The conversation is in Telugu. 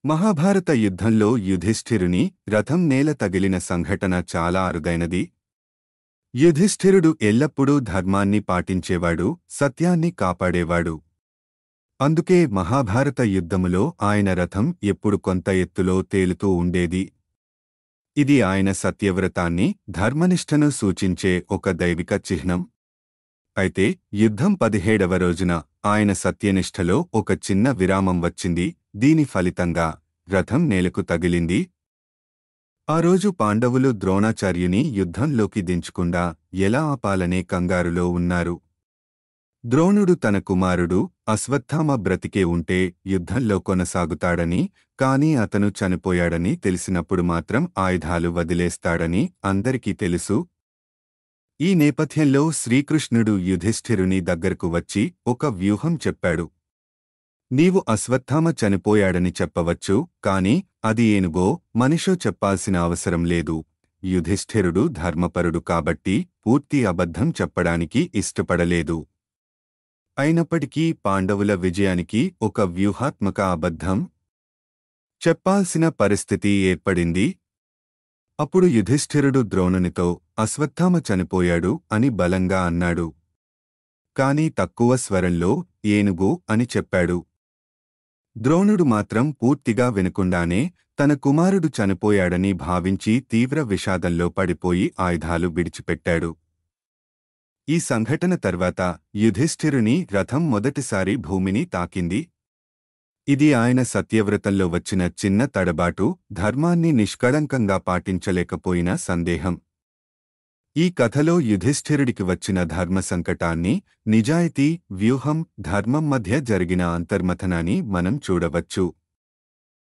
మహాభారత యుద్ధంలో యుధిష్ఠిరుని రథం నేల తగిలిన సంఘటన చాలా అరుదైనది. యుధిష్ఠిరుడు ఎల్లప్పుడూ ధర్మాన్ని పాటించేవాడు, సత్యాన్ని కాపాడేవాడు. అందుకే మహాభారత యుద్ధములో ఆయన రథం ఎప్పుడు కొంత ఎత్తులో తేలుతూ ఉండేది. ఇది ఆయన సత్యవ్రతాన్ని, ధర్మనిష్టను సూచించే ఒక దైవిక చిహ్నం. అయితే యుద్ధం 17వ రోజున ఆయన సత్యనిష్టలో ఒక చిన్న విరామం వచ్చింది. దీని ఫలితంగా రథం నేలకు తగిలింది. ఆ రోజు పాండవులు ద్రోణాచార్యుని యుద్ధంలోకి దించకుండా ఎలా ఆపాలనే కంగారులో ఉన్నారు. ద్రోణుడు తన కుమారుడు అశ్వత్థామ బ్రతికే ఉంటే యుద్ధంలో కొనసాగుతాడని, కాని అతను చనిపోయాడని తెలిసినప్పుడు మాత్రం ఆయుధాలు వదిలేస్తాడని అందరికీ తెలుసు. ఈ నేపథ్యంలో శ్రీకృష్ణుడు యుధిష్ఠిరుని దగ్గరకు వచ్చి ఒక వ్యూహం చెప్పాడు. నీవు అశ్వత్థామ చనిపోయాడని చెప్పవచ్చు, కాని అది ఏనుగో మనిషో చెప్పాల్సిన అవసరం లేదు. యుధిష్ఠిరుడు ధర్మపరుడు కాబట్టి పూర్తి అబద్ధం చెప్పడానికి ఇష్టపడలేదు. అయినప్పటికీ పాండవుల విజయానికి ఒక వ్యూహాత్మక అబద్ధం చెప్పాల్సిన పరిస్థితి ఏర్పడింది. అప్పుడు యుధిష్ఠిరుడు ద్రోణునితో అశ్వత్థామ చనిపోయాడు అని బలంగా అన్నాడు. కాని తక్కువ స్వరంలో ఏనుగు అని చెప్పాడు. ద్రోణుడు మాత్రం పూర్తిగా వినకుండానే తన కుమారుడు చనిపోయాడని భావించి తీవ్ర విషాదంలో పడిపోయి ఆయుధాలు విడిచిపెట్టాడు. ఈ సంఘటన తర్వాత యుధిష్ఠిరుని రథం మొదటిసారి భూమిని తాకింది. ఇది ఆయన సత్యవ్రతంలో వచ్చిన చిన్న తడబాటు, ధర్మాన్ని నిష్కళంకంగా పాటించలేకపోయిన సందేహం. ఈ కథలో యుధిష్ఠిరుడికి వచ్చిన ధర్మ సంకటాన్ని, నిజాయితీ, వ్యూహం, ధర్మం మధ్య జరిగిన అంతర్మథనాన్ని మనం చూడవచ్చు.